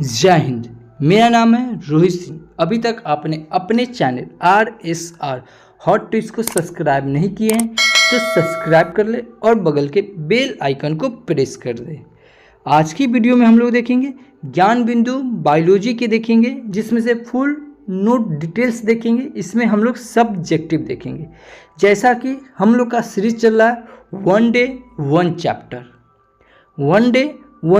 जय हिंद। मेरा नाम है रोहित सिंह। अभी तक आपने अपने चैनल RSR हॉट टिप्स को सब्सक्राइब नहीं किए हैं तो सब्सक्राइब कर ले और बगल के बेल आइकन को प्रेस कर दे। आज की वीडियो में हम लोग देखेंगे ज्ञान बिंदु बायोलॉजी के देखेंगे, जिसमें से फुल नोट डिटेल्स देखेंगे। इसमें हम लोग सब्जेक्टिव देखेंगे। जैसा कि हम लोग का सीरीज चल रहा है वन डे वन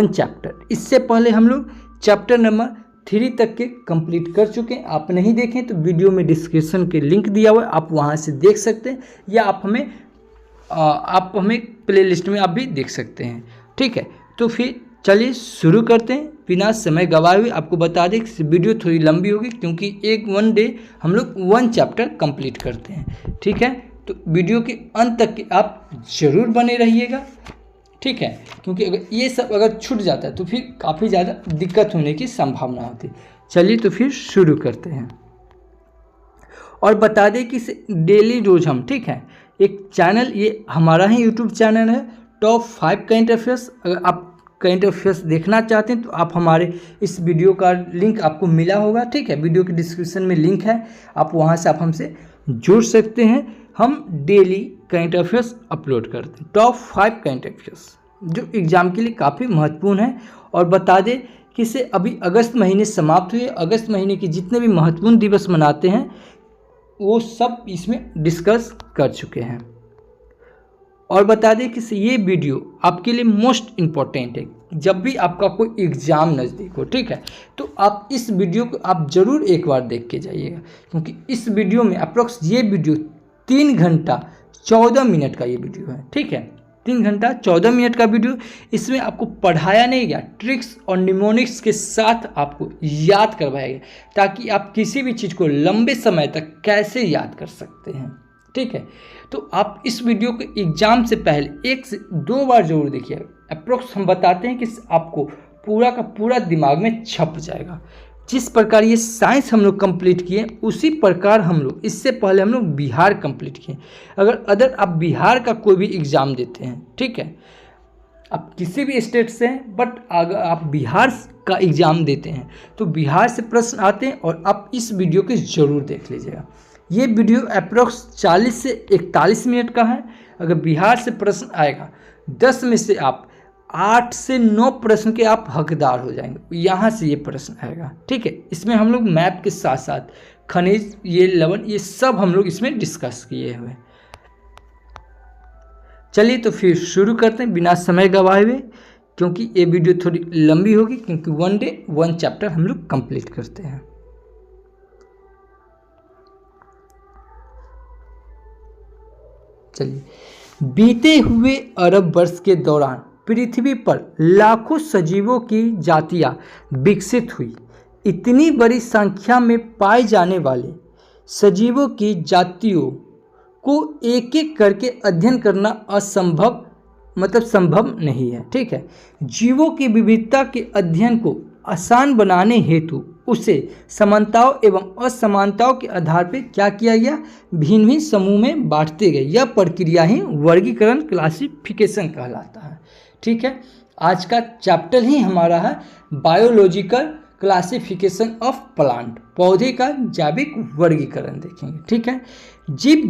चैप्टर। इससे पहले हम लोग चैप्टर नंबर 3 तक के कंप्लीट कर चुके हैं। आप नहीं देखें तो वीडियो में डिस्क्रिप्शन के लिंक दिया हुआ है, आप वहां से देख सकते हैं, या आप हमें प्ले लिस्ट में आप भी देख सकते हैं। ठीक है, तो फिर चलिए शुरू करते हैं बिना समय गवाए हुए। आपको बता दें कि वीडियो थोड़ी लंबी होगी क्योंकि वन डे हम लोग 1 चैप्टर कंप्लीट करते हैं। ठीक है, तो वीडियो के अंत तक के आप जरूर बने रहिएगा। ठीक है, क्योंकि अगर छूट जाता है तो फिर काफ़ी ज़्यादा दिक्कत होने की संभावना होती है। चलिए तो फिर शुरू करते हैं। और बता दें कि डेली रोज हम एक चैनल, ये हमारा ही यूट्यूब चैनल है टॉप 5 करंट अफेयर्स। अगर आप करंट अफेयर्स देखना चाहते हैं तो आप हमारे इस वीडियो का लिंक आपको मिला होगा। ठीक है, वीडियो के डिस्क्रिप्शन में लिंक है, आप वहाँ से आप हमसे जुड़ सकते हैं। हम डेली करंट अफेयर्स अपलोड करते हैं, टॉप 5 करंट अफेयर्स, जो एग्ज़ाम के लिए काफ़ी महत्वपूर्ण है। और बता दें कि इसे अभी अगस्त महीने समाप्त हुए। अगस्त महीने के जितने भी महत्वपूर्ण दिवस मनाते हैं वो सब इसमें डिस्कस कर चुके हैं। और बता दें कि ये वीडियो आपके लिए मोस्ट इम्पॉर्टेंट है। जब भी आपका कोई एग्ज़ाम नज़दीक हो, ठीक है, तो आप इस वीडियो को आप ज़रूर एक बार देख के जाइएगा, क्योंकि इस वीडियो में अप्रोक्स ये वीडियो 3 घंटा 14 मिनट का ये वीडियो है। ठीक है, 3 घंटा 14 मिनट का वीडियो। इसमें आपको पढ़ाया नहीं गया, ट्रिक्स और निमोनिक्स के साथ आपको याद करवाया गया, ताकि आप किसी भी चीज़ को लंबे समय तक कैसे याद कर सकते हैं। ठीक है, तो आप इस वीडियो को एग्ज़ाम से पहले 1 से 2 बार जरूर देखिए। अप्रोक्स हम बताते हैं कि आपको पूरा का पूरा दिमाग में छप जाएगा। जिस प्रकार ये साइंस हम लोग कंप्लीट किए उसी प्रकार हम लोग इससे पहले हम लोग बिहार कंप्लीट किए। अगर आप बिहार का कोई भी एग्ज़ाम देते हैं, ठीक है, आप किसी भी स्टेट से हैं, बट अगर आप बिहार का एग्ज़ाम देते हैं तो बिहार से प्रश्न आते हैं, और आप इस वीडियो को ज़रूर देख लीजिएगा। ये वीडियो अप्रोक्स 40 से 41 मिनट का है। अगर बिहार से प्रश्न आएगा 10 में से आप 8 से 9 प्रश्न के आप हकदार हो जाएंगे। यहाँ से ये प्रश्न आएगा। ठीक है, इसमें हम लोग मैप के साथ साथ खनिज, ये लवण, ये सब हम लोग इसमें डिस्कस किए हुए। चलिए तो फिर शुरू करते हैं बिना समय गवाए हुए, क्योंकि ये वीडियो थोड़ी लंबी होगी, क्योंकि वन डे 1 चैप्टर हम लोग कंप्लीट करते हैं। चलिए, बीते हुए अरब वर्ष के दौरान पृथ्वी पर लाखों सजीवों की जातियां विकसित हुई। इतनी बड़ी संख्या में पाए जाने वाले सजीवों की जातियों को एक एक करके अध्ययन करना संभव नहीं है। ठीक है, जीवों की विविधता के अध्ययन को आसान बनाने हेतु उसे समानताओं एवं असमानताओं के आधार पर क्या किया गया, भिन्न भिन्न समूह में बांटते गए। यह प्रक्रिया ही वर्गीकरण, क्लासिफिकेशन कहलाता है। ठीक है, आज का चैप्टर ही हमारा है बायोलॉजिकल क्लासिफिकेशन ऑफ प्लांट, पौधे का जैविक वर्गीकरण देखेंगे। ठीक है, जीव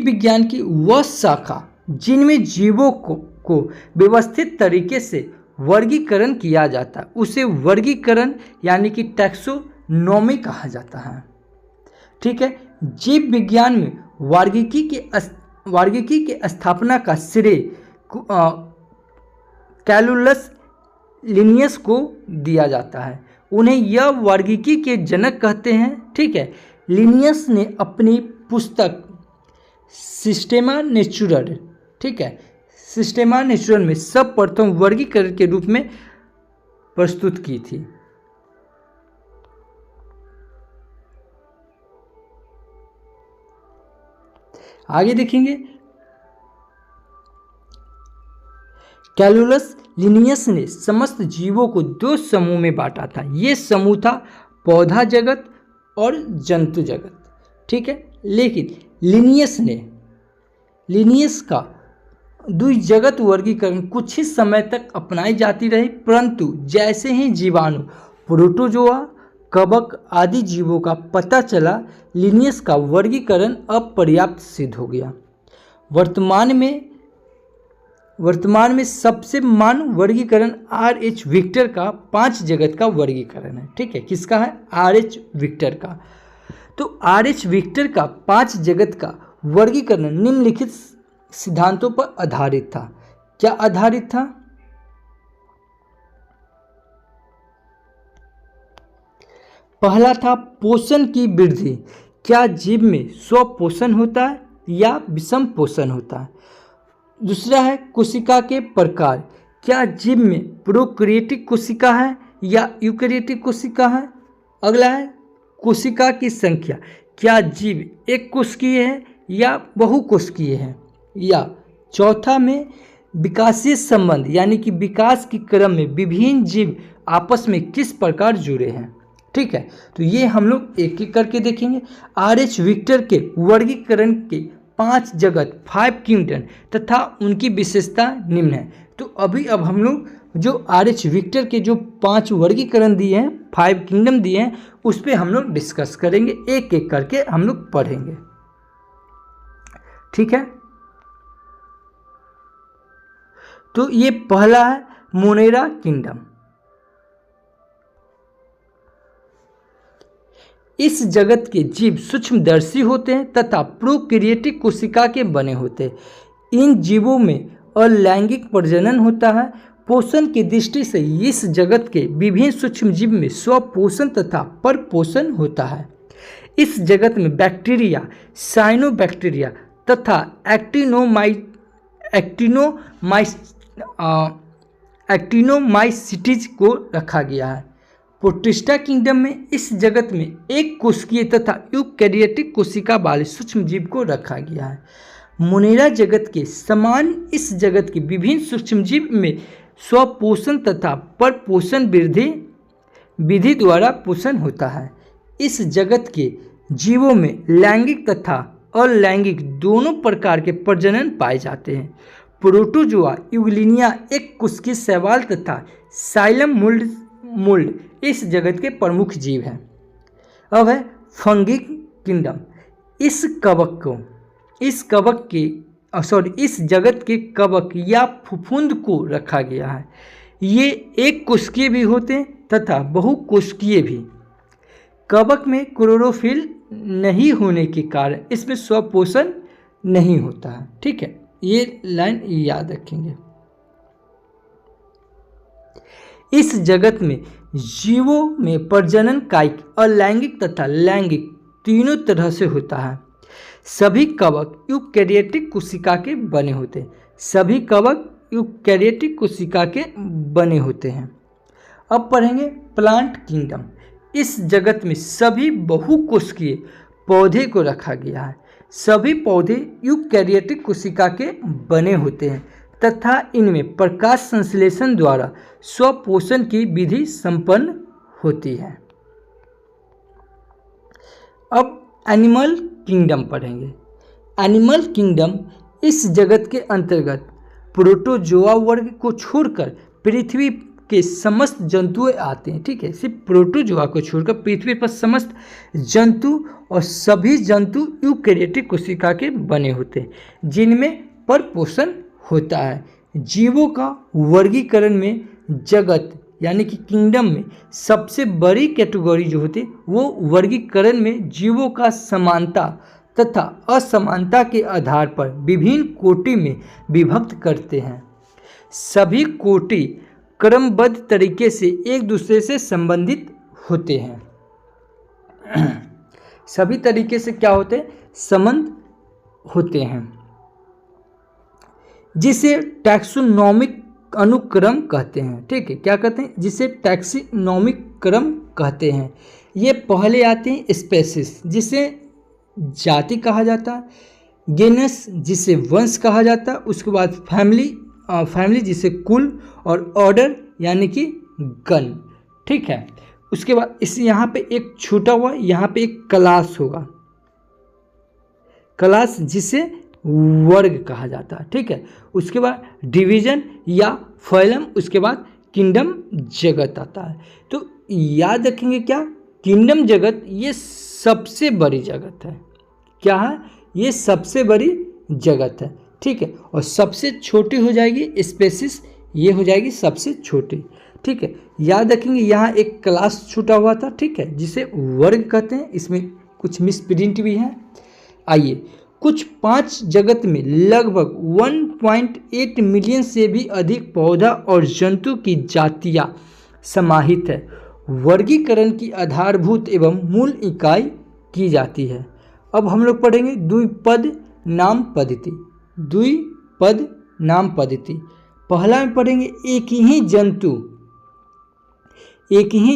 विज्ञान की वह शाखा जिनमें जीवों को व्यवस्थित तरीके से वर्गीकरण किया जाता है उसे वर्गीकरण यानी कि टैक्सोनॉमी कहा जाता है। ठीक है, जीव विज्ञान में वार्गिकी के स्थापना का श्रेय कैलुलस लिनियस को दिया जाता है। उन्हें यह वार्गिकी के जनक कहते हैं। ठीक है, लिनियस ने अपनी पुस्तक सिस्टेमा नेचुरल, ठीक है, सिस्टेमा नेचुरल में सर्वप्रथम वर्गीकरण के रूप में प्रस्तुत की थी। आगे देखेंगे, कैलुलस लिनियस ने समस्त जीवों को 2 समूह में बांटा था। ये समूह था पौधा जगत और जंतु जगत। ठीक है, लेकिन लिनियस का द्विजगत वर्गीकरण कुछ ही समय तक अपनाई जाती रही, परंतु जैसे ही जीवाणु, प्रोटोजोआ, कवक आदि जीवों का पता चला, लिनियस का वर्गीकरण अपर्याप्त सिद्ध हो गया। वर्तमान में सबसे मान्य वर्गीकरण RH विक्टर का 5 जगत का वर्गीकरण है। ठीक है, किसका है? RH विक्टर का। तो RH विक्टर का 5 जगत का वर्गीकरण निम्नलिखित सिद्धांतों पर आधारित था। क्या आधारित था? पहला था पोषण की वृद्धि। क्या जीव में स्वपोषण होता है या विषम पोषण होता है? दूसरा है कोशिका के प्रकार। क्या जीव में प्रोकैरियोटिक कोशिका है या यूकैरियोटिक कोशिका है? अगला है कोशिका की संख्या। क्या जीव एक कोशिकीय है या बहुकोशिकीय है? या चौथा में विकासीय संबंध, यानी कि विकास के क्रम में विभिन्न जीव आपस में किस प्रकार जुड़े हैं। ठीक है, तो ये हम लोग एक एक करके देखेंगे। RH विक्टर के वर्गीकरण के 5 जगत 5 किंगडम तथा उनकी विशेषता निम्न है। तो अब हम लोग जो RH विक्टर के जो 5 वर्गीकरण दिए हैं, 5 किंगडम दिए हैं, उस पर हम लोग डिस्कस करेंगे, एक एक करके हम लोग पढ़ेंगे। ठीक है, तो ये पहला है मोनेरा किंगडम। इस जगत के जीव सूक्ष्मदर्शी होते हैं तथा प्रोकैरियोटिक कोशिका के बने होते हैं। इन जीवों में अलैंगिक प्रजनन होता है। पोषण की दृष्टि से इस जगत के विभिन्न सूक्ष्म जीव में स्वपोषण तथा परपोषण होता है। इस जगत में बैक्टीरिया, साइनोबैक्टीरिया तथा एक्टिनोमाइसिटीज को रखा गया है। प्रोटिस्टा किंगडम में इस जगत में एक कोशिकीय तथा यूकैरियोटिक कोशिका वाले सूक्ष्म जीव को रखा गया है। मोनेरा जगत के समान इस जगत के विभिन्न सूक्ष्म जीव में स्वपोषण तथा परपोषण विधि द्वारा पोषण होता है। इस जगत के जीवों में लैंगिक तथा अलैंगिक दोनों प्रकार के प्रजनन पाए जाते हैं। प्रोटोजोआ यूग्लिनिया एक कोशिकीय शैवाल तथा साइलम मोल्ड इस जगत के प्रमुख जीव हैं। अब है फंगी किंगडम। इस जगत के कवक या फफूंद को रखा गया है। ये एक कोशिकीय भी होते हैं तथा बहुकोशिकीय भी। कवक में क्लोरोफिल नहीं होने के कारण इसमें स्वपोषण नहीं होता है। ठीक है, ये लाइन याद रखेंगे। इस जगत में जीवों में प्रजनन कायिक, अलैंगिक तथा लैंगिक तीनों तरह से होता है। सभी कवक यूकैरियोटिक कोशिका के बने होते हैं। अब पढ़ेंगे प्लांट किंगडम। इस जगत में सभी बहुकोशिकीय पौधे को रखा गया है। सभी पौधे यूकैरियोटिक कोशिका के बने होते हैं तथा इनमें प्रकाश संश्लेषण द्वारा स्वपोषण की विधि संपन्न होती है। अब एनिमल किंगडम पढ़ेंगे। एनिमल किंगडम इस जगत के अंतर्गत प्रोटोजोआ वर्ग को छोड़कर पृथ्वी के समस्त जंतु आते हैं। ठीक है, सिर्फ प्रोटोजोआ को छोड़कर पृथ्वी पर समस्त जंतु और सभी जंतु यूकैरियोटिक कोशिका के बने होते हैं, जिनमें परपोषण होता है। जीवों का वर्गीकरण में जगत यानी कि किंगडम में सबसे बड़ी कैटेगरी जो होती है वो वर्गीकरण में जीवों का समानता तथा असमानता के आधार पर विभिन्न कोटि में विभक्त करते हैं। सभी कोटि क्रमबद्ध तरीके से एक दूसरे से संबंधित होते हैं। सभी तरीके से क्या होते हैं? संबंध होते हैं, जिसे टैक्सोनॉमिक अनुक्रम कहते हैं। ठीक है, क्या कहते हैं? जिसे टैक्सोनॉमिक क्रम कहते हैं। ये पहले आते हैं स्पेसिस, जिसे जाति कहा जाता है, गेनस जिसे वंश कहा जाता है, उसके बाद फैमिली जिसे कुल, और ऑर्डर यानी कि गण। ठीक है, उसके बाद इस यहाँ पे एक छूटा हुआ, यहाँ पे एक क्लास होगा, क्लास जिसे वर्ग कहा जाता है। ठीक है, उसके बाद डिवीजन या फैलम, उसके बाद किंगडम जगत आता है। तो याद रखेंगे क्या, किंगडम जगत ये सबसे बड़ी जगत है। क्या है, ये सबसे बड़ी जगत है। ठीक है, और सबसे छोटी हो जाएगी स्पेसिस, ये हो जाएगी सबसे छोटी। ठीक है, याद रखेंगे यहाँ एक क्लास छूटा हुआ था। ठीक है, जिसे वर्ग कहते हैं, इसमें कुछ मिसप्रिंट भी है। आइए, कुछ 5 जगत में लगभग 1.8 मिलियन से भी अधिक पौधा और जंतु की जातियां समाहित है। वर्गीकरण की आधारभूत एवं मूल इकाई की जाती है। अब हम लोग पढ़ेंगे द्विपद नाम पद्धति। द्विपद नाम पद्धति पहला में पढ़ेंगे एक ही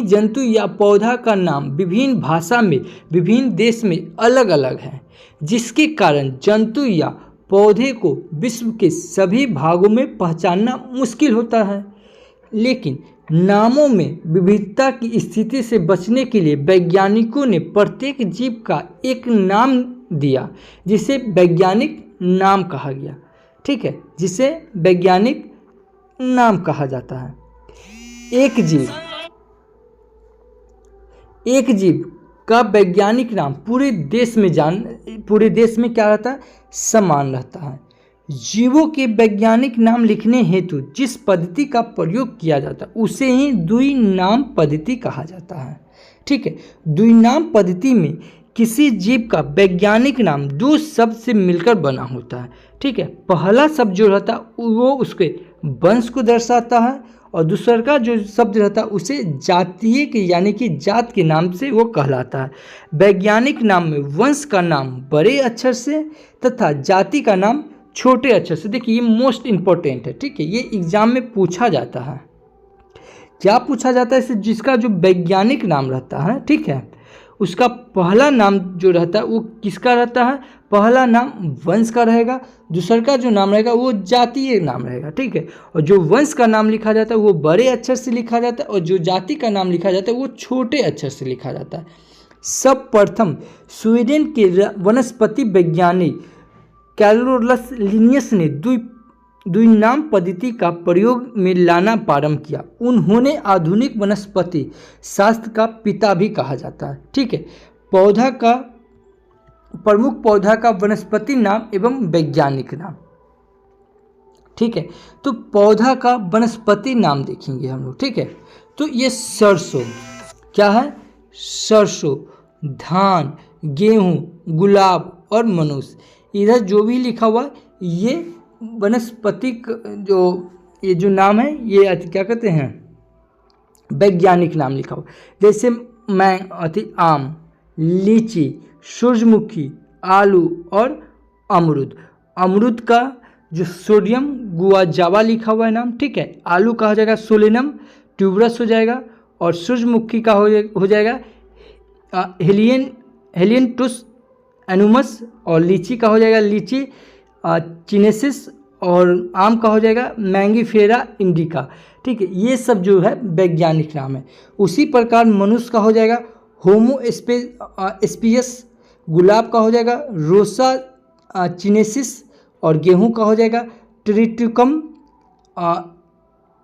जंतु या पौधा का नाम विभिन्न भाषा में विभिन्न देश में अलग अलग है, जिसके कारण जंतु या पौधे को विश्व के सभी भागों में पहचानना मुश्किल होता है। लेकिन नामों में विविधता की स्थिति से बचने के लिए वैज्ञानिकों ने प्रत्येक जीव का एक नाम दिया, जिसे वैज्ञानिक नाम कहा गया। ठीक है, जिसे वैज्ञानिक नाम कहा जाता है। एक जीव का वैज्ञानिक नाम पूरे देश में क्या रहता है, समान रहता है। जीवों के वैज्ञानिक नाम लिखने हेतु जिस पद्धति का प्रयोग किया जाता है उसे ही द्विनाम पद्धति कहा जाता है। ठीक है, द्विनाम पद्धति में किसी जीव का वैज्ञानिक नाम 2 शब्द से मिलकर बना होता है। ठीक है, पहला शब्द जो रहता है वो उसके वंश को दर्शाता है, और दूसरा का जो शब्द रहता है उसे जातीय के यानी कि जात के नाम से वो कहलाता है। वैज्ञानिक नाम में वंश का नाम बड़े अक्षर से तथा जाति का नाम छोटे अक्षर से। देखिए, ये मोस्ट इम्पोर्टेंट है। ठीक है, ये एग्जाम में पूछा जाता है। क्या पूछा जाता है इससे, जिसका जो वैज्ञानिक नाम रहता है, ठीक है, उसका पहला नाम जो रहता है वो किसका रहता है, पहला नाम वंश का रहेगा, दूसरा का जो नाम रहेगा वो जातीय नाम रहेगा। ठीक है, और जो वंश का नाम लिखा जाता है वो बड़े अक्षर से लिखा जाता है, और जो जाति का नाम लिखा जाता है वो छोटे अक्षर से लिखा जाता है। सर्वप्रथम स्वीडन के वनस्पति वैज्ञानिक कैरोलस लिनियस ने द्विनाम पद्धति का प्रयोग में लाना प्रारंभ किया। उन्होंने आधुनिक वनस्पति शास्त्र का पिता भी कहा जाता है। ठीक है, प्रमुख पौधा का वनस्पति नाम एवं वैज्ञानिक नाम। ठीक है, तो पौधा का वनस्पति नाम देखेंगे हम लोग। ठीक है, तो ये सरसों, क्या है, सरसों, धान, गेहूं, गुलाब और मनुष्य, इधर जो भी लिखा हुआ ये वनस्पतिक ये जो नाम है ये क्या कहते हैं, वैज्ञानिक नाम लिखा हुआ। जैसे आम, लीची, सूरजमुखी, आलू और अमरूद का जो सोडियम गुआजावा लिखा हुआ है नाम। ठीक है, आलू का हो जाएगा सोलेनम ट्यूबरस हो जाएगा, और सूरजमुखी का हो जाएगा हेलियंटुस एनुमस, और लीची का हो जाएगा लीची चिनेसिस, और आम का हो जाएगा मैंगीफेरा इंडिका। ठीक है, ये सब जो है वैज्ञानिक नाम है। उसी प्रकार मनुष्य का हो जाएगा होमो स्पियस, गुलाब का हो जाएगा रोसा चिनेसिस, और गेहूं का हो जाएगा ट्रिटिकम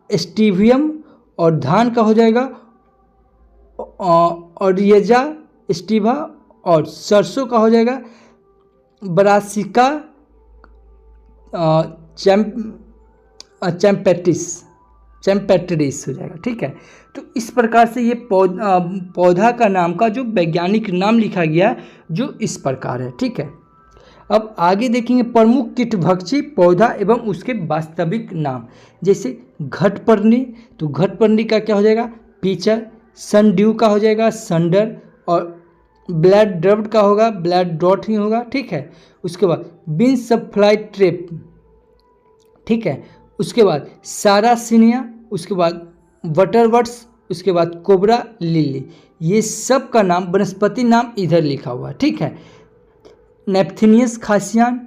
स्टीवियम, और धान का हो जाएगा ऑरिएजा स्टीवा, और सरसों का हो जाएगा ब्रासिका चैम्पेट्रिस हो जाएगा। ठीक है, तो इस प्रकार से ये पौधा का नाम का जो वैज्ञानिक नाम लिखा गया है जो इस प्रकार है। ठीक है, अब आगे देखेंगे प्रमुख कीटभक्षी पौधा एवं उसके वास्तविक नाम। जैसे घटपर्णी, तो घटपर्णी का क्या हो जाएगा, पीचर, सनड्यू का हो जाएगा संडर, और ब्लैड ड्रफ्ट का होगा ब्लैड डॉट ही होगा। ठीक है, उसके बाद बीन सब फ्लाई ट्रेप। ठीक है, उसके बाद सारासिनिया, उसके बाद बटरवर्ट्स, उसके बाद कोबरा लिली, ये सब का नाम वनस्पति नाम इधर लिखा हुआ है। ठीक है, नेप्थीनियस खासियान,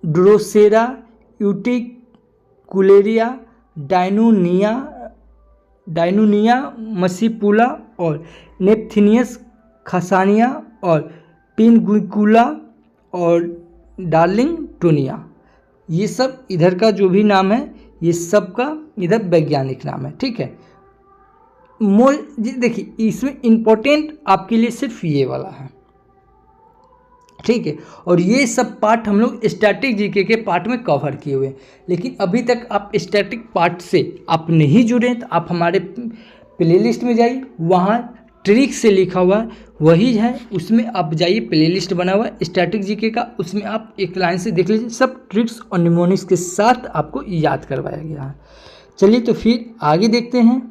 ड्रोसेरा यूटिकुलेरिया, डाइनोनिया मसीपुला, और नेप्थीनियस खासानिया, और पिनगुइकुला, और डार्लिंगटोनिया। ये सब इधर का जो भी नाम है ये सब का इधर वैज्ञानिक नाम है, ठीक है। देखिए इसमें इम्पोर्टेंट आपके लिए सिर्फ ये वाला है, ठीक है। और ये सब पार्ट हम लोग स्टैटिक जीके के पार्ट में कवर किए हुए हैं। लेकिन अभी तक आप स्टैटिक पार्ट से आप नहीं जुड़े हैं तो आप हमारे प्लेलिस्ट में जाइए, वहाँ ट्रिक से लिखा हुआ है वही है, उसमें आप जाइए, प्लेलिस्ट बना हुआ है स्टैटिक जीके का, उसमें आप एक लाइन से देख लीजिए, सब ट्रिक्स और निमोनिक्स के साथ आपको याद करवाया गया है। चलिए तो फिर आगे देखते हैं।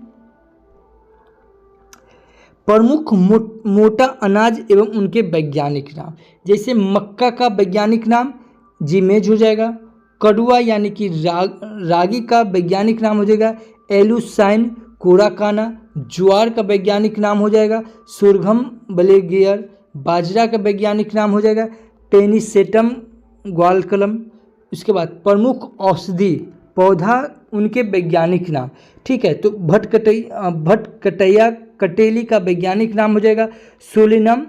प्रमुख मोटा अनाज एवं उनके वैज्ञानिक नाम, जैसे मक्का का वैज्ञानिक नाम जिमेज हो जाएगा। कड़ुआ यानी कि रागी का वैज्ञानिक नाम हो जाएगा एलुसाइन कोराकाना। ज्वार का वैज्ञानिक नाम हो जाएगा सोरघम बलेगियर। बाजरा का वैज्ञानिक नाम हो जाएगा पेनिसेटम ग्वालकलम। उसके बाद प्रमुख औषधि पौधा उनके वैज्ञानिक नाम, ठीक है। तो भटकटैया कटेली का वैज्ञानिक नाम हो जाएगा सोलिनम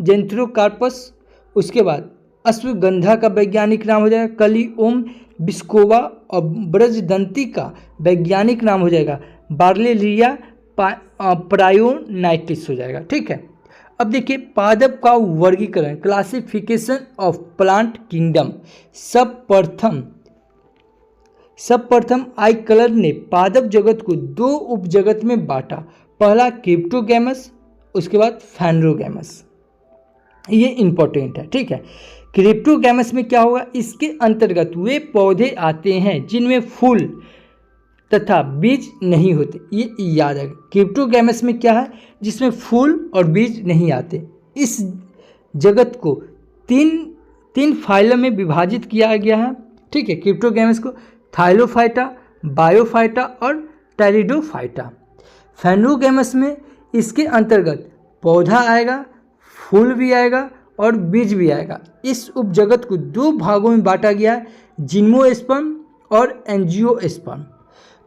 जेंथ्रोकार्पस। उसके बाद अश्वगंधा का वैज्ञानिक नाम हो जाएगा कलिओम बिस्कोवा। और ब्रजदंती का वैज्ञानिक नाम हो जाएगा बार्लेरिया प्रायोनाइटिस हो जाएगा, ठीक है। अब देखिए पादप का वर्गीकरण, क्लासिफिकेशन ऑफ प्लांट किंगडम। सर्वप्रथम आई कलर ने पादप जगत को दो उपजगत में बांटा, पहला क्रिप्टोगैमस, उसके बाद फैनरोगैमस। ये इंपॉर्टेंट है, ठीक है। क्रिप्टोगैमस में क्या होगा, इसके अंतर्गत वे पौधे आते हैं जिनमें फूल तथा बीज नहीं होते। ये याद है, क्रिप्टोगैमस में क्या है, जिसमें फूल और बीज नहीं आते। इस जगत को तीन फाइलम में विभाजित किया गया है, ठीक है। क्रिप्टोगैमस को थाइलोफाइटा, बायोफाइटा और टेरिडोफाइटा। फैनरोगैमस में इसके अंतर्गत पौधा आएगा, फूल भी आएगा और बीज भी आएगा। इस उपजगत को दो भागों में बांटा गया है, जिम्नोस्पर्म और एंजियोस्पर्म।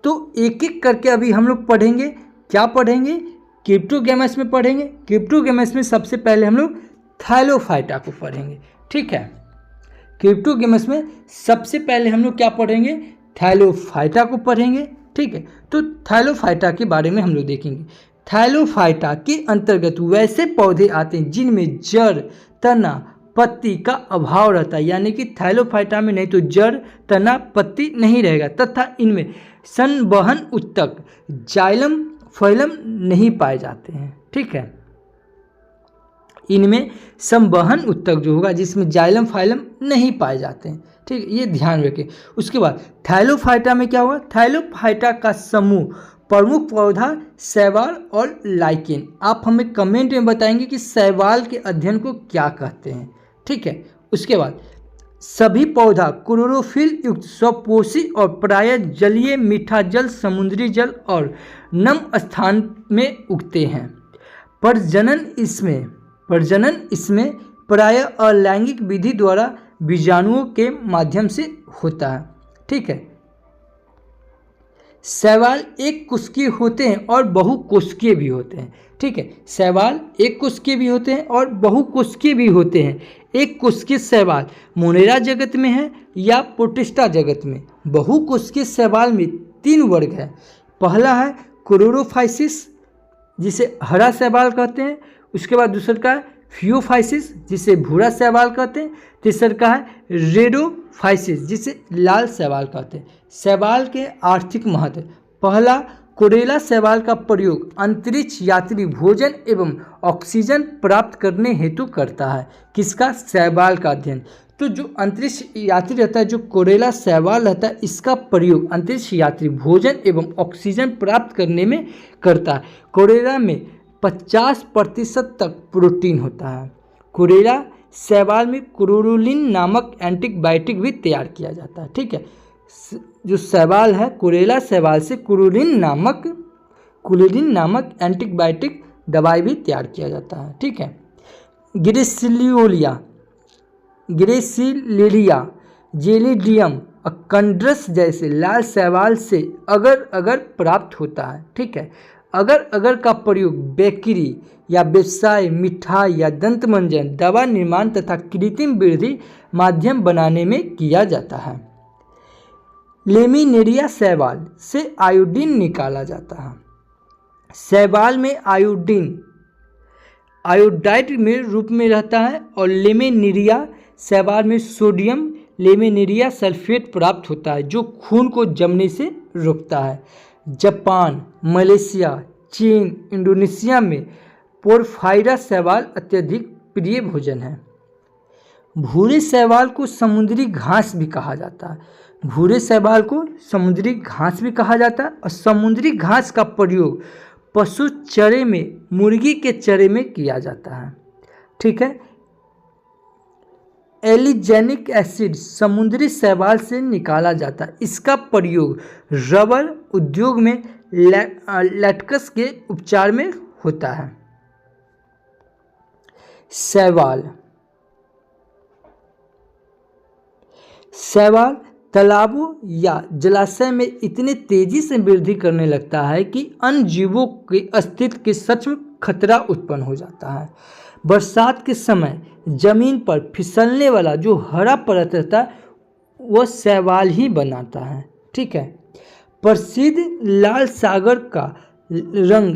तो एक एक करके अभी हम लोग पढ़ेंगे। क्या पढ़ेंगे, क्रिप्टोगैमस में पढ़ेंगे। क्रिप्टोगैमस में सबसे पहले हम लोग थाइलोफाइटा को पढ़ेंगे, ठीक है। क्रिप्टोगैमस में सबसे पहले हम लोग क्या पढ़ेंगे, थाइलोफाइटा को पढ़ेंगे, ठीक है। तो थाइलोफाइटा के बारे में हम लोग देखेंगे। थाइलोफाइटा के अंतर्गत वैसे पौधे आते हैं जिनमें जड़, तना, पत्ती का अभाव रहता है, यानी कि थाइलोफाइटा में नहीं तो जड़, तना, पत्ती नहीं रहेगा, तथा इनमें संवहन उत्तक जाइलम फाइलम नहीं पाए जाते हैं, ठीक है। इनमें संवहन उत्तक जो होगा जिसमें जाइलम फाइलम नहीं पाए जाते हैं, ठीक है, ये ध्यान रखें। उसके बाद थाइलोफाइटा में क्या होगा, थाइलोफाइटा का समूह प्रमुख पौधा शैवाल और लाइकेन। आप हमें कमेंट में बताएंगे कि शैवाल के अध्ययन को क्या कहते हैं, ठीक है। उसके बाद सभी पौधा क्लोरोफिल युक्त स्वपोषी और प्रायः जलीय, मीठा जल, समुद्री जल और नम स्थान में उगते हैं। प्रजनन इसमें प्रायः अलैंगिक विधि द्वारा बीजाणुओं के माध्यम से होता है, ठीक है। शैवाल एक कोशिकीय होते हैं और बहुकोशिकीय भी होते हैं, ठीक है। शैवाल एक कोशिकीय भी होते हैं और बहुकोशिकीय भी होते हैं। एक कोशिकीय शैवाल मोनेरा जगत में है या प्रोटिस्टा जगत में। बहुकोशिकीय शैवाल में 3 वर्ग है। पहला है क्लोरोफाइसिस, जिसे हरा शैवाल कहते हैं। उसके बाद दूसरा का है फियोफाइसिस, जिसे भूरा शैवाल कहते हैं। तीसरा का है रेडोफाइसिस, जिसे लाल शैवाल कहते हैं। शैवाल के आर्थिक महत्व, पहला कोरेला शैवाल का प्रयोग अंतरिक्ष यात्री भोजन एवं ऑक्सीजन प्राप्त करने हेतु करता है। किसका, शैवाल का अध्ययन। तो जो अंतरिक्ष यात्री रहता है, जो कोरेला शैवाल रहता है, इसका प्रयोग अंतरिक्ष यात्री भोजन एवं ऑक्सीजन प्राप्त करने में करता है। कोरेला में 50% तक प्रोटीन होता है। कोरेला शैवाल में क्लोरोलिन नामक एंटीबायोटिक भी तैयार किया जाता है, ठीक है। जो शैवाल है, कोरेला शैवाल से क्लोरोलिन नामक एंटीबायोटिक दवाई भी तैयार किया जाता है, ठीक है। ग्रेसिलिया, जेलिडियम और कंड्रस जैसे लाल शैवाल से अगर प्राप्त होता है, ठीक है। अगर का प्रयोग बेकरी या व्यवसाय, मिठाई या दंत मंजन, दवा निर्माण तथा कृत्रिम वृद्धि माध्यम बनाने में किया जाता है। लेमिनेरिया शैवाल से आयोडीन निकाला जाता है। शैवाल में आयोडीन आयोडाइड में रूप में रहता है और लेमिनेरिया शैवाल में सोडियम लेमिनेरिया सल्फेट प्राप्त होता है जो खून को जमने से रोकता है। जापान, मलेशिया, चीन, इंडोनेशिया में पोरफायरा शैवाल अत्यधिक प्रिय भोजन है। भूरे शैवाल को समुद्री घास भी कहा जाता है। भूरे शैवाल को समुद्री घास भी कहा जाता है और समुद्री घास का प्रयोग पशु चरे में, मुर्गी के चरे में किया जाता है। ठीक है। एलिजेनिक एसिड समुद्री शैवाल से निकाला जाता है। इसका प्रयोग रबर उद्योग में लैटेक्स के उपचार में होता है। शैवाल तालाबों या जलाशय में इतने तेजी से वृद्धि करने लगता है कि अन्य जीवों के अस्तित्व के सच में खतरा उत्पन्न हो जाता है। बरसात के समय जमीन पर फिसलने वाला जो हरा परत रहता है वह शैवाल ही बनाता है। ठीक है। प्रसिद्ध लाल सागर का रंग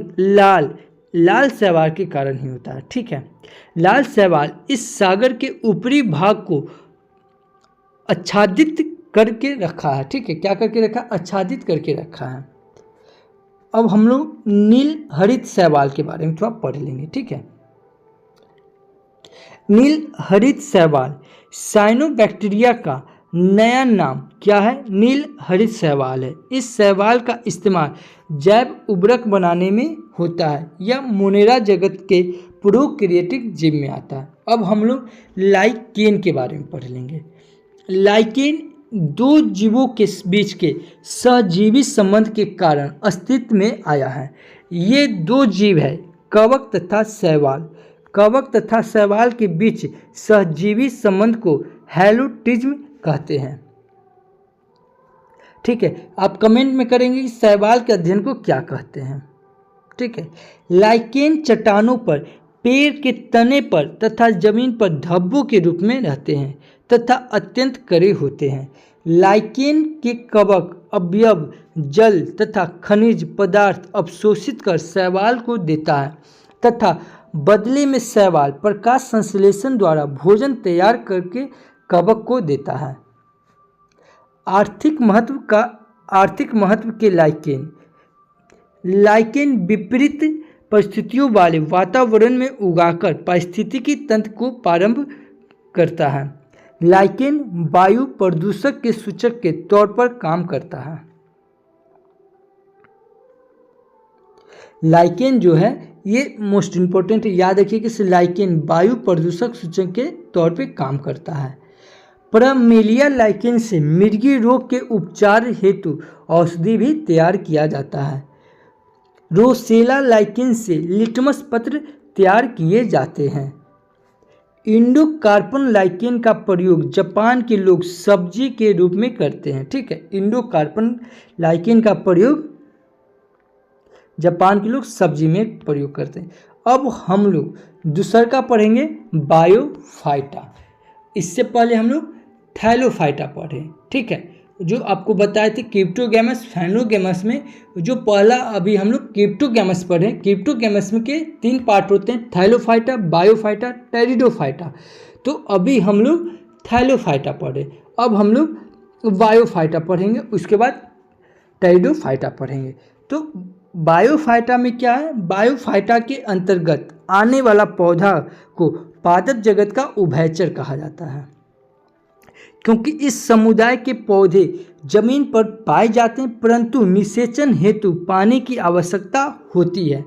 लाल शैवाल के कारण ही होता है। ठीक है। लाल शैवाल इस सागर के ऊपरी भाग को आच्छादित करके रखा है। ठीक है। क्या करके रखा? आच्छादित करके रखा है। अब हम लोग नील हरित शैवाल के बारे में थोड़ा पढ़ लेंगे। ठीक है। नील हरित शैवाल साइनोबैक्टीरिया का नया नाम क्या है? नील हरित शैवाल है। इस शैवाल का इस्तेमाल जैव उर्वरक बनाने में होता है। यह मोनेरा जगत के प्रोकैरियोटिक जीव में आता है। अब हम लोग लाइकेन के बारे में पढ़ लेंगे। लाइकेन दो जीवों के बीच के सहजीवी संबंध के कारण अस्तित्व में आया है। ये दो जीव है, कवक तथा शैवाल। कवक तथा शैवाल के बीच सहजीवी संबंध को हैलोटिज्म कहते हैं। ठीक है। आप कमेंट में करेंगे कि शैवाल के अध्ययन को क्या कहते हैं। ठीक है। लाइकेन चट्टानों पर, पेड़ के तने पर तथा जमीन पर धब्बों के रूप में रहते हैं तथा अत्यंत कड़े होते हैं। लाइकेन के कवक अवयव जल तथा खनिज पदार्थ अवशोषित कर शैवाल को देता है तथा बदले में शैवाल प्रकाश संश्लेषण द्वारा भोजन तैयार करके कवक को देता है। आर्थिक महत्व के लाइकेन विपरीत परिस्थितियों वाले वातावरण में उगाकर पारिस्थितिकी तंत्र को प्रारंभ करता है। लाइकेन वायु प्रदूषक के सूचक के तौर पर काम करता है। लाइकेन जो है ये मोस्ट इम्पोर्टेंट, याद रखिए कि लाइकेन वायु प्रदूषक सूचक के तौर पे काम करता है। परमेलिया लाइकेन से मिर्गी रोग के उपचार हेतु औषधि भी तैयार किया जाता है। रोसेला लाइकेन से लिटमस पत्र तैयार किए जाते हैं। इंडोकार्पन लाइकेन का प्रयोग जापान के लोग सब्जी के रूप में करते हैं। ठीक है। इंडोकार्पन लाइकेन का प्रयोग जापान के लोग सब्जी में प्रयोग करते हैं। अब हम लोग दूसरा का पढ़ेंगे बायोफाइटा। इससे पहले हम लोग थैलोफाइटा पढ़े। ठीक है। जो आपको बताए थे क्रिप्टोगैमस फैनोगैमस में जो पहला अभी हम लोग क्रिप्टोगैमस पढ़े। क्रिप्टोगैमस में के 3 पार्ट होते हैं, थैलोफाइटा, बायोफाइटा, टेरिडोफाइटा। तो अभी हम लोग थैलोफाइटा पढ़े। अब हम लोग बायोफाइटा पढ़ेंगे, उसके बाद टेरिडोफाइटा पढ़ेंगे। तो बायोफाइटा में क्या है? बायोफाइटा के अंतर्गत आने वाला पौधा को पादप जगत का उभयचर कहा जाता है, क्योंकि इस समुदाय के पौधे जमीन पर पाए जाते हैं परंतु निषेचन हेतु पानी की आवश्यकता होती है।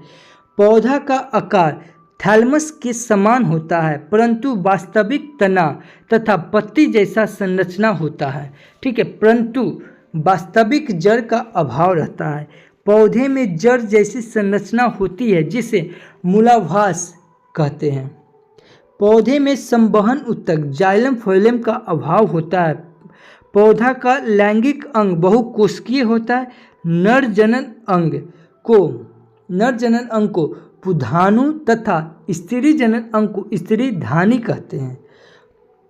पौधा का आकार थैलमस के समान होता है परंतु वास्तविक तना तथा पत्ती जैसा संरचना होता है। ठीक है। परंतु वास्तविक जड़ का अभाव रहता है। पौधे में जड़ जैसी संरचना होती है जिसे मूलाभास कहते हैं। पौधे में संवहन ऊतक जाइलम फोइलम का अभाव होता है। पौधा का लैंगिक अंग बहुकोशिकीय होता है। नर जनन अंग को पुधानु तथा स्त्री जनन अंग को स्त्री धानी कहते हैं।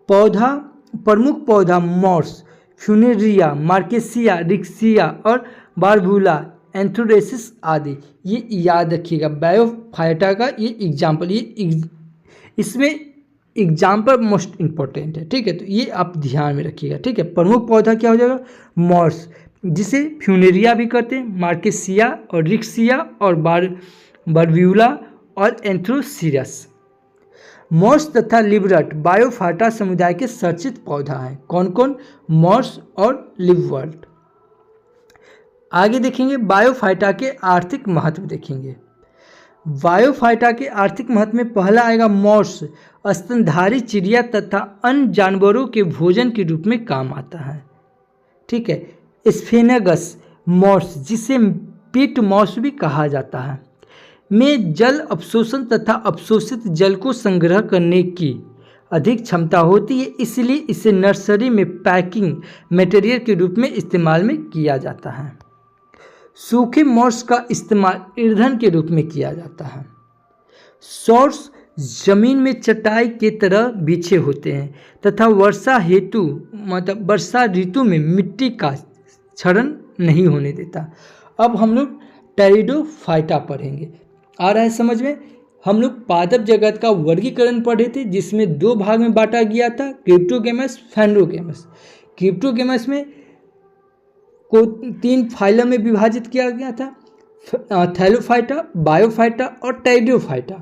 पौधा प्रमुख पौधा मॉर्स, फ्यूनेरिया, मार्केसिया, रिक्सिया और बारबुला, एंथ्रोडेसिस आदि। ये याद रखिएगा बायोफाइटा का ये एग्जाम्पल, इसमें एग्जाम्पल मोस्ट इंपॉर्टेंट है, ठीक है। तो ये आप ध्यान में रखिएगा, ठीक है। प्रमुख पौधा क्या हो जाएगा? मॉर्स, जिसे फ्यूनेरिया भी कहते हैं, मार्केसिया और रिक्सिया और बारब्यूला और एंथ्रोसीरस। मॉर्स तथा लिववर्ट बायोफाइटा समुदाय के चर्चित पौधा हैं। कौन कौन? मॉर्स और लिववर्ट। आगे देखेंगे बायोफाइटा के आर्थिक महत्व देखेंगे। बायोफाइटा के आर्थिक महत्व में पहला आएगा मॉर्स, स्तनधारी चिड़िया तथा अन्य जानवरों के भोजन के रूप में काम आता है, ठीक है। स्फेनगस मॉर्स, जिसे पीट मॉर्स भी कहा जाता है, में जल अवशोषण तथा अवशोषित जल को संग्रह करने की अधिक क्षमता होती है, इसलिए इसे नर्सरी में पैकिंग मटेरियल के रूप में इस्तेमाल में किया जाता है। सूखे मॉर्स का इस्तेमाल ईंधन के रूप में किया जाता है। सौर्स जमीन में चटाई के तरह बिछे होते हैं तथा वर्षा ऋतु में मिट्टी का क्षरण नहीं होने देता। अब हम लोग टेरिडोफाइटा पढ़ेंगे। आ रहा है समझ में? हम लोग पादप जगत का वर्गीकरण पढ़े थे, जिसमें 2 भाग में बांटा गया था, क्रिप्टोगेमस, फैंड्रोगेमस। क्रिप्टोगेमस में को 3 फाइलम में विभाजित किया गया था, थैलोफाइटा, बायोफाइटा और टेरिडोफाइटा,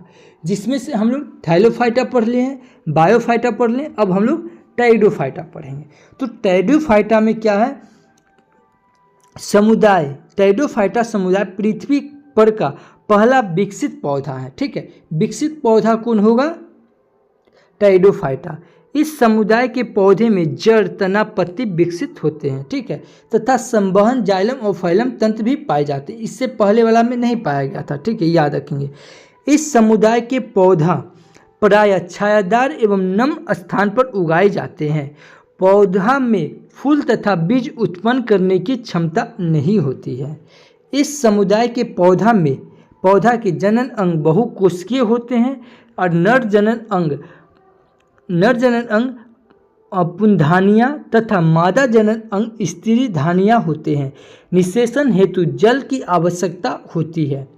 जिसमें से हम लोग थैलोफाइटा पढ़ लिए हैं, बायोफाइटा पढ़ लिए, अब हम लोग टेरिडोफाइटा पढ़ेंगे। तो टेरिडोफाइटा में क्या है? समुदाय, टेरिडोफाइटा समुदाय पृथ्वी पर का पहला विकसित पौधा है, ठीक है। विकसित पौधा कौन होगा? टेरिडोफाइटा। इस समुदाय के पौधे में जड़, तना, पत्ती विकसित होते हैं, ठीक है, तथा संवहन जाइलम और फाइलम तंत्र भी पाए जाते हैं। इससे पहले वाला में नहीं पाया गया था, ठीक है, याद रखेंगे। इस समुदाय के पौधा प्रायः छायादार एवं नम स्थान पर उगाए जाते हैं। पौधा में फूल तथा बीज उत्पन्न करने की क्षमता नहीं होती है। इस समुदाय के पौधा के जनन अंग बहुकोशिकीय होते हैं और नर जनन अंग पुंधानियाँ तथा मादा जनन अंग स्त्री धानियाँ होते हैं। निषेचन हेतु जल की आवश्यकता होती है।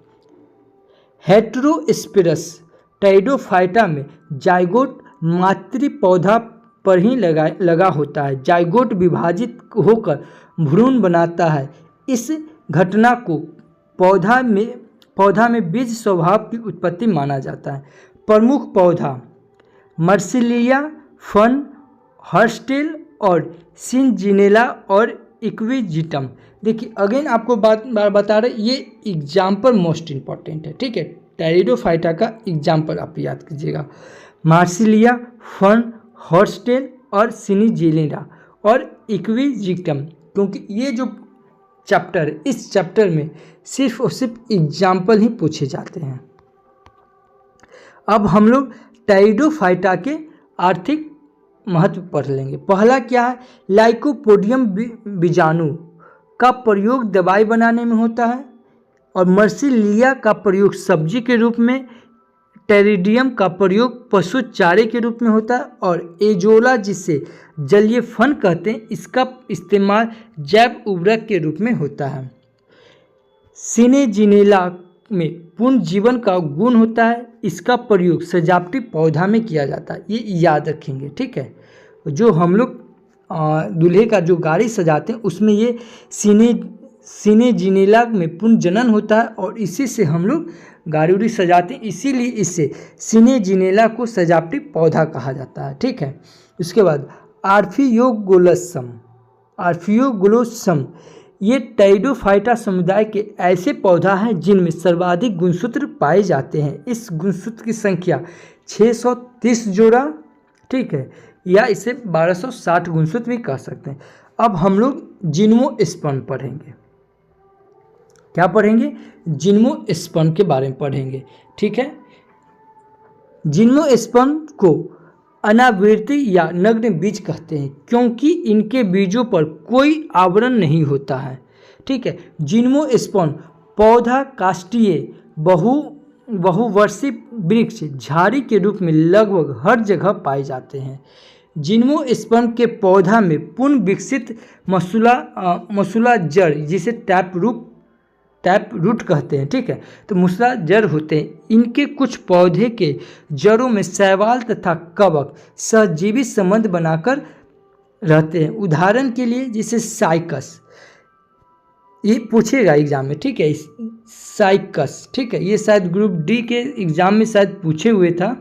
हेटेरोस्पिरस टेरिडोफाइटा में जाइगोट मातृ पौधा पर ही लगा होता है। जाइगोट विभाजित होकर भ्रूण बनाता है। इस घटना को पौधा में बीज स्वभाव की उत्पत्ति माना जाता है। प्रमुख पौधा मर्सिलिया, फन, हर्स्टेल और सिंजिनेला और इक्विजिटम। देखिए अगेन आपको बार बता रहे, ये एग्जाम्पल मोस्ट इंपॉर्टेंट है, ठीक है। टेरिडोफाइटा का एग्जाम्पल आप याद कीजिएगा, मार्सिलिया, फन, हॉर्स्टेल और सिनिजिनेला और इक्विजिटम, क्योंकि ये जो चैप्टर, इस चैप्टर में सिर्फ और सिर्फ एग्जाम्पल ही पूछे जाते हैं। अब हम लोग टेरिडोफाइटा के आर्थिक महत्व पढ़ लेंगे। पहला क्या है? लाइकोपोडियम बीजाणु का प्रयोग दवाई बनाने में होता है और मर्सिलिया का प्रयोग सब्जी के रूप में, टेरिडियम का प्रयोग पशु चारे के रूप में होता है और एजोला, जिसे जलीय फन कहते हैं, इसका इस्तेमाल जैव उर्वरक के रूप में होता है। सिनेजिनेला में पूर्ण जीवन का गुण होता है, इसका प्रयोग सजावटी पौधा में किया जाता है। ये याद रखेंगे, ठीक है। जो हम लोग दूल्हे का जो गाड़ी सजाते हैं उसमें ये सिनेजिनेला में पूर्ण जनन होता है और इसी से हम लोग गाड़ी उड़ी सजाते हैं, इसीलिए इसे सिनेजिनेला को सजावटी पौधा कहा जाता है, ठीक है। इसके बाद आर्फियोग्लोसम, ये टेरिडोफाइटा समुदाय के ऐसे पौधा हैं जिनमें सर्वाधिक गुणसूत्र पाए जाते हैं। इस गुणसूत्र की संख्या 630 जोड़ा, ठीक है, या इसे 1260 गुणसूत्र भी कह सकते हैं। अब हम लोग जिम्नोस्पर्म पढ़ेंगे। क्या पढ़ेंगे? जिम्नोस्पर्म के बारे में पढ़ेंगे, ठीक है। जिम्नोस्पर्म को अनावृति या नग्न बीज कहते हैं क्योंकि इनके बीजों पर कोई आवरण नहीं होता है, ठीक है। जिम्नोस्पर्म पौधा काष्ठीय बहुवर्षीय वृक्ष झाड़ी के रूप में लगभग हर जगह पाए जाते हैं। जिम्नोस्पर्म के पौधा में पूर्ण विकसित मसूला जड़ जिसे टैप रूट कहते हैं, ठीक है। तो मूसला जड़ होते हैं। इनके कुछ पौधे के जड़ों में शैवाल तथा कवक सहजीवी संबंध बनाकर रहते हैं। उदाहरण के लिए जैसे साइकस, ये पूछेगा एग्जाम में, ठीक है, साइकस, ठीक है, ये शायद ग्रुप डी के एग्जाम में शायद पूछे हुए था,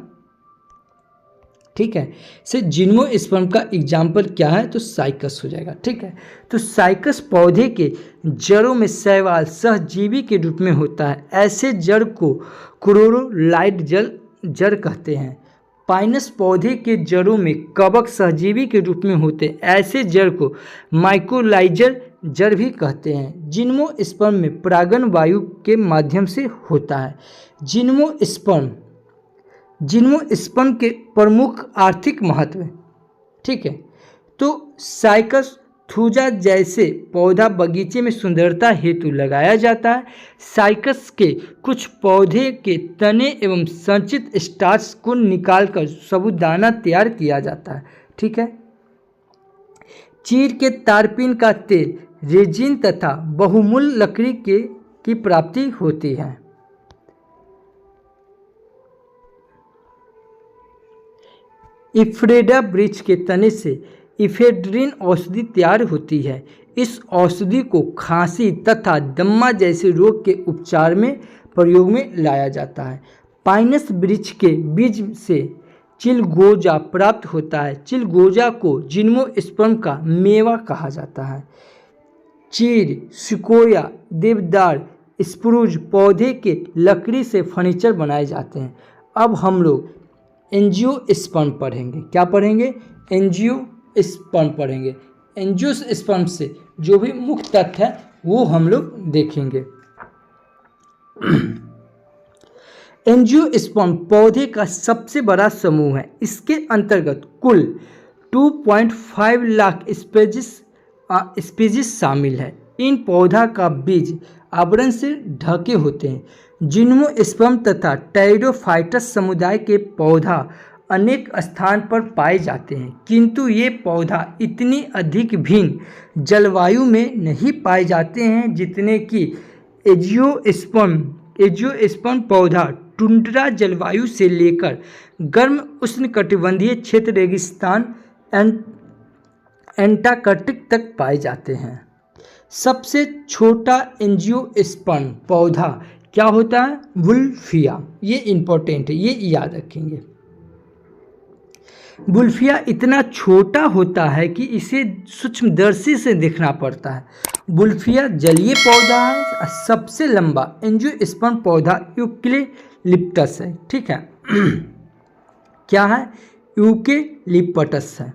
ठीक है। से जिम्नोस्पर्म का एग्जाम्पल क्या है, तो साइकस हो जाएगा, ठीक है। तो साइकस पौधे के जड़ों में शैवाल सहजीवी के रूप में होता है। ऐसे जड़ को क्लोरोलाइट जड़ कहते हैं। पाइनस पौधे के जड़ों में कवक सहजीवी के रूप में होते हैं। ऐसे जड़ को माइकोलाइजर जड़ भी कहते हैं। जिम्नोस्पर्म में परागण वायु के माध्यम से होता है। जिम्नोस्पर्म के प्रमुख आर्थिक महत्व, ठीक है। तो साइकस थूजा जैसे पौधा बगीचे में सुंदरता हेतु लगाया जाता है। साइकस के कुछ पौधे के तने एवं संचित स्टार्च को निकालकर साबूदाना तैयार किया जाता है, ठीक है। चीड़ के तारपीन का तेल, रेजिन तथा बहुमूल्य लकड़ी की प्राप्ति होती है। इफ्रेडा वृक्ष के तने से इफेड्रिन औषधि तैयार होती है। इस औषधि को खांसी तथा दम्मा जैसे रोग के उपचार में प्रयोग में लाया जाता है। पाइनस वृक्ष के बीज से चिलगोजा प्राप्त होता है। चिलगोजा को जिम्नोस्पर्म का मेवा कहा जाता है। चीड़, सिकोया, देवदार, स्प्रूज पौधे के लकड़ी से फर्नीचर बनाए जाते हैं। अब हम लोग एंजियोस्पर्म पढ़ेंगे। क्या पढ़ेंगे? एंजियोस्पर्म पढ़ेंगे। एंजियोस्पर्म से जो भी मुख्य तथ्य है वो हम लोग देखेंगे। एंजियोस्पर्म पौधे का सबसे बड़ा समूह है। इसके अंतर्गत कुल 2.5 लाख स्पीशीज शामिल है। इन पौधा का बीज आवरण से ढके होते हैं। जिम्नोस्पर्म तथा टेरिडोफाइटस समुदाय के पौधा अनेक स्थान पर पाए जाते हैं, किंतु ये पौधा इतनी अधिक भिन्न जलवायु में नहीं पाए जाते हैं जितने कि एंजियोस्पर्म पौधा टुंड्रा जलवायु से लेकर गर्म उष्णकटिबंधीय क्षेत्र, रेगिस्तान, एंटार्कटिक तक पाए जाते हैं। सबसे छोटा एंजियोस्पर्म पौधा क्या होता है? वुल्फिया। ये इंपॉर्टेंट है, ये याद रखेंगे। वुल्फिया इतना छोटा होता है कि इसे सूक्ष्मदर्शी से देखना पड़ता है। वुल्फिया जलीय पौधा है। सबसे लंबा एंजियोस्पर्म पौधा यूकेलिप्टस है, ठीक है। क्या है? यूकेलिप्टस है।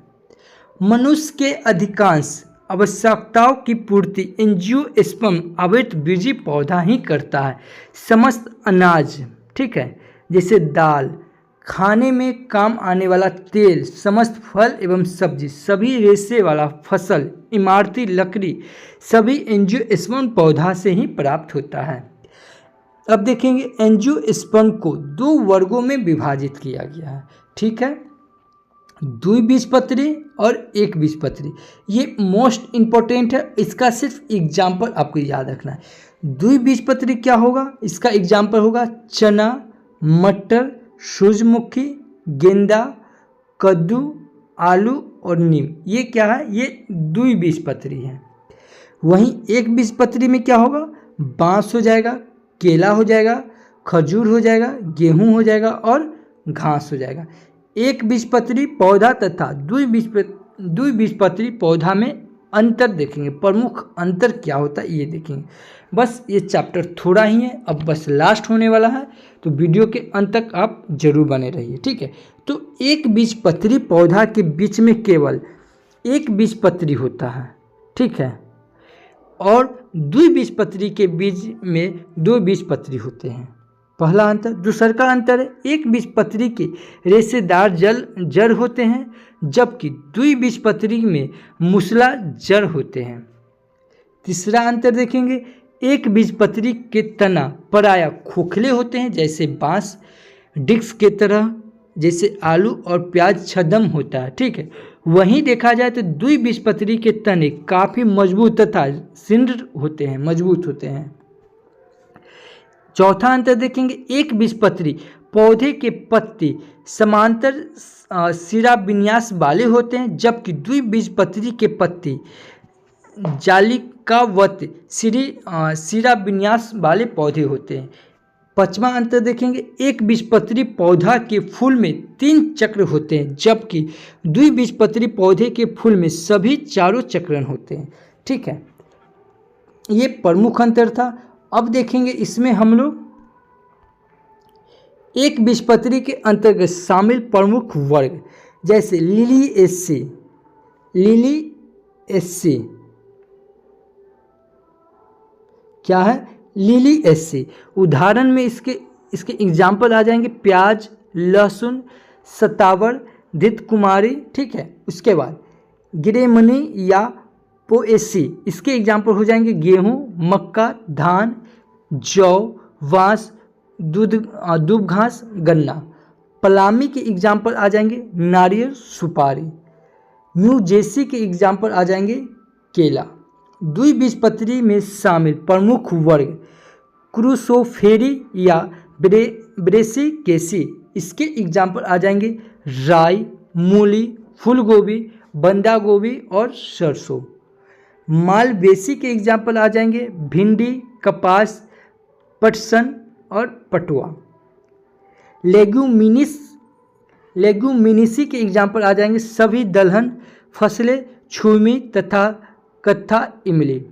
मनुष्य के अधिकांश आवश्यकताओं की पूर्ति एंजियोस्पर्म आवृतबीजी पौधा ही करता है। समस्त अनाज, ठीक है, जैसे दाल, खाने में काम आने वाला तेल, समस्त फल एवं सब्जी, सभी रेशे वाला फसल, इमारती लकड़ी, सभी एंजियोस्पर्म पौधा से ही प्राप्त होता है। अब देखेंगे एंजियोस्पर्म को 2 वर्गों में विभाजित किया गया है, ठीक है, द्विबीजपत्री और एक बीजपत्री। ये मोस्ट इम्पोर्टेंट है, इसका सिर्फ एग्जाम्पल आपको याद रखना है। द्विबीजपत्री क्या होगा? इसका एग्जाम्पल होगा चना, मटर, सूरजमुखी, गेंदा, कद्दू, आलू और नीम। ये क्या है? ये द्विबीजपत्री है। वहीं एक बीजपत्री में क्या होगा? बांस हो जाएगा, केला हो जाएगा, खजूर हो जाएगा, गेहूं हो जाएगा और घास हो जाएगा। एक बीजपत्री पौधा तथा द्विबीजपत्री पौधा में अंतर देखेंगे। प्रमुख अंतर क्या होता है ये देखेंगे। बस ये चैप्टर थोड़ा ही है, अब बस लास्ट होने वाला है, तो वीडियो के अंत तक आप जरूर बने रहिए, ठीक है। तो एक बीजपत्री पौधा के बीच में केवल एक बीजपत्री होता है, ठीक है, और द्विबीजपत्री के बीच में 2 बीजपत्री होते हैं। पहला अंतर। दूसरा का अंतर है एक बीजपत्री के रेशेदार जड़ होते हैं, जबकि द्विबीजपत्री में मूसला जड़ होते हैं। तीसरा अंतर देखेंगे, एक बीजपत्री के तना प्रायः खोखले होते हैं, जैसे बांस, डिस्क के तरह, जैसे आलू और प्याज छद्म होता है, ठीक है। वहीं देखा जाए तो द्विबीजपत्री के तने काफ़ी मजबूत तथा शीर्ण होते हैं, मजबूत होते हैं। चौथा अंतर देखेंगे, एक बीजपत्री पौधे के पत्ते समांतर सिरा विन्यास वाले होते हैं, जबकि द्विबीजपत्री के पत्ते जालिकावत सिरा विन्यास वाले पौधे होते हैं। पांचवा अंतर देखेंगे, एक बीजपत्री पौधा के फूल में 3 चक्र होते हैं, जबकि द्विबीजपत्री पौधे के फूल में सभी 4 चक्रण होते हैं। ठीक है, ये प्रमुख अंतर था। अब देखेंगे इसमें हम लोग एक बीजपत्री के अंतर्गत शामिल प्रमुख वर्ग, जैसे लिलिएसी, क्या है, लिलिएसी। उदाहरण में इसके एग्जाम्पल आ जाएंगे प्याज, लहसुन, सतावर, धृतकुमारी। ठीक है, उसके बाद गिरेमनी या पोएसी, इसके एग्जाम्पल हो जाएंगे गेहूं, मक्का, धान, जौ, बांस, दूब घास, गन्ना। पलामी के एग्जाम्पल आ जाएंगे नारियल, सुपारी। म्यूजेसी के एग्जाम्पल आ जाएंगे केला। द्विबीजपत्री में शामिल प्रमुख वर्ग क्रूसोफेरी या ब्रेसिकेसी, इसके एग्जाम्पल आ जाएंगे राई, मूली, फूलगोभी, बंदा गोभी और सरसों। मालवेसी के एग्जाम्पल आ जाएंगे भिंडी, कपास, पटसन और पटुआ। लेग्यूमिनिसी के एग्जाम्पल आ जाएंगे सभी दलहन फसलें, छुमी तथा कत्था इमली।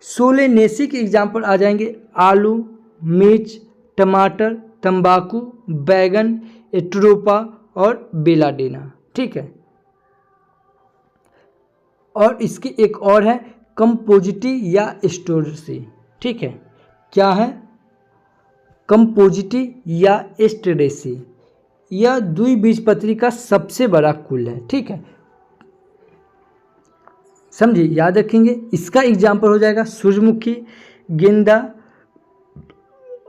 सोलेनेसी के एग्जाम्पल आ जाएंगे आलू, मिर्च, टमाटर, तंबाकू, बैगन, एट्रोपा और बेलाडेना। ठीक है, और इसकी एक और है कंपोजिटी या एस्टेरेसी। ठीक है, क्या है, कंपोजिटी या एस्टेरेसी। यह द्विबीजपत्री का सबसे बड़ा कुल है। ठीक है, समझिए, याद रखेंगे। इसका एग्जाम्पल हो जाएगा सूरजमुखी, गेंदा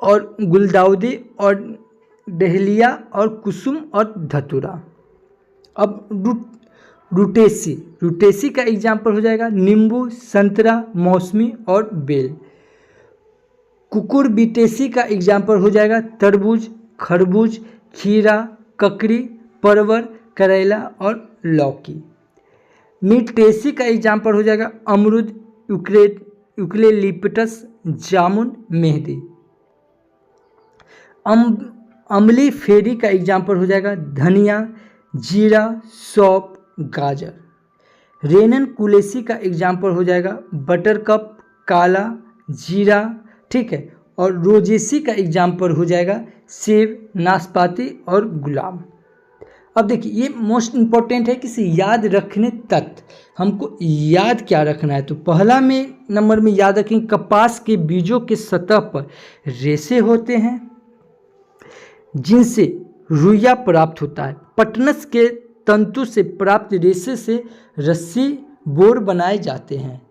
और गुलदाउदी और डहलिया और कुसुम और धतूरा। अब रूटेसी का एग्जाम्पल हो जाएगा नींबू, संतरा, मौसमी और बेल। कुकुरबिटेसी का एग्जाम्पल हो जाएगा तरबूज, खरबूज, खीरा, ककड़ी, परवर, करेला और लौकी। मिर्टेसी का एग्जाम्पल हो जाएगा अमरूद, यूकेलिप्टस, जामुन, मेहंदी। अम्ली फेरी का एग्जाम्पल हो जाएगा धनिया, जीरा, सौंफ, गाजर। रेनन कुलेसी का एग्जाम्पल हो जाएगा बटरकप, काला, जीरा। ठीक है, और रोजेसी का एग्जाम्पल हो जाएगा सेब, नाशपाती और गुलाब। अब देखिए, ये मोस्ट इम्पॉर्टेंट है, किसी याद रखने तत्व। हमको याद क्या रखना है, तो पहला में नंबर में याद रखें, कपास के बीजों के सतह पर रेशे होते हैं जिनसे रुइया प्राप्त होता है। पटनस के तंतु से प्राप्त रेशे से रस्सी, बोर बनाए जाते हैं।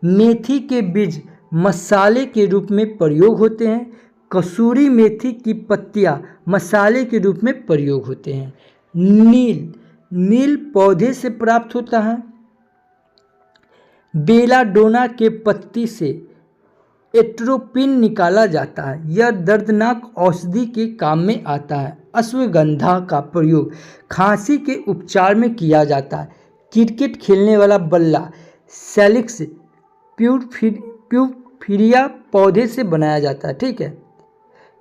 मेथी के बीज मसाले के रूप में प्रयोग होते हैं। कसूरी मेथी की पत्तियां मसाले के रूप में प्रयोग होते हैं। नील पौधे से प्राप्त होता है। बेलाडोना के पत्ती से एट्रोपिन निकाला जाता है, यह दर्दनाक औषधि के काम में आता है। अश्वगंधा का प्रयोग खांसी के उपचार में किया जाता है। क्रिकेट खेलने वाला बल्ला सेलिक्स प्यूफिरिया पौधे से बनाया जाता है। ठीक है,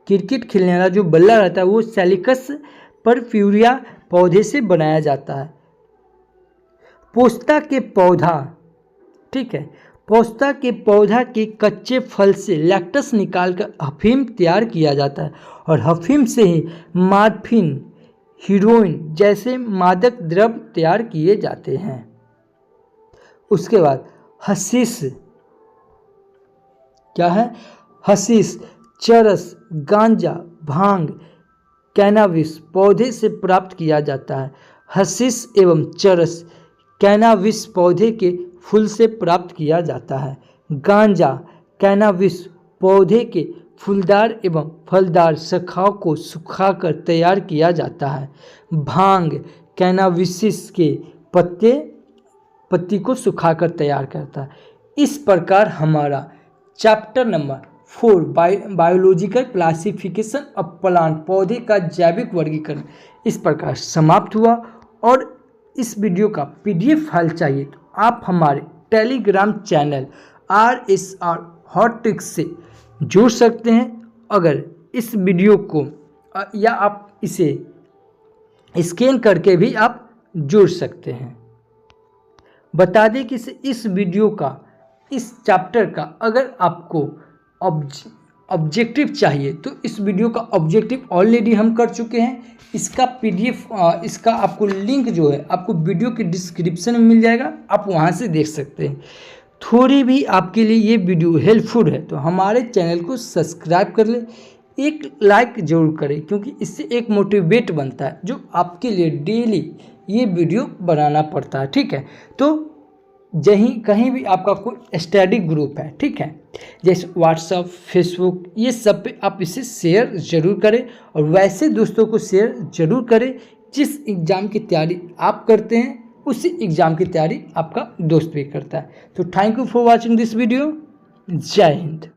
क्रिकेट खेलने वाला जो बल्ला रहता है वो सेलिकस परफ्यूरिया पौधे से बनाया जाता है। पोस्ता के पौधा, ठीक है, पोस्ता के पौधा के कच्चे फल से लैक्टस निकालकर अफीम तैयार किया जाता है और अफीम से ही मॉर्फिन, हीरोइन जैसे मादक द्रव्य तैयार किए जाते हैं। उसके बाद हशीश, क्या है, हशीश, चरस, गांजा, भांग, कैनाबिस पौधे से प्राप्त किया जाता है। हशीश एवं चरस कैनाबिस पौधे के फूल से प्राप्त किया जाता है। गांजा कैनाबिस पौधे के फूलदार एवं फलदार शाखाओं को सुखाकर तैयार किया जाता है। भांग कैनाबिस के पत्ती को सुखाकर तैयार करता है। इस प्रकार हमारा chapter number 4 biological classification of plant, पौधे का जैविक वर्गीकरण इस प्रकार समाप्त हुआ। और इस वीडियो का PDF फाइल चाहिए तो आप हमारे Telegram channel RSR hot tricks से जुड़ सकते हैं। अगर इस वीडियो को या आप इसे स्कैन करके भी आप जुड़ सकते हैं। बता दें कि इस वीडियो का, इस चैप्टर का अगर आपको ऑब्जेक्टिव चाहिए तो इस वीडियो का ऑब्जेक्टिव ऑलरेडी हम कर चुके हैं। इसका PDF, इसका आपको लिंक जो है आपको वीडियो के डिस्क्रिप्शन में मिल जाएगा, आप वहां से देख सकते हैं। थोड़ी भी आपके लिए ये वीडियो हेल्पफुल है तो हमारे चैनल को सब्सक्राइब कर ले, एक लाइक जरूर करें, क्योंकि इससे एक मोटिवेट बनता है जो आपके लिए डेली ये वीडियो बनाना पड़ता है। ठीक है, तो कहीं भी आपका कोई स्टडी ग्रुप है, ठीक है, जैसे व्हाट्सएप, फेसबुक, ये सब पे आप इसे शेयर जरूर करें। और वैसे दोस्तों को शेयर जरूर करें जिस एग्ज़ाम की तैयारी आप करते हैं उसी एग्ज़ाम की तैयारी आपका दोस्त भी करता है। तो thank you for watching this video. जय हिंद।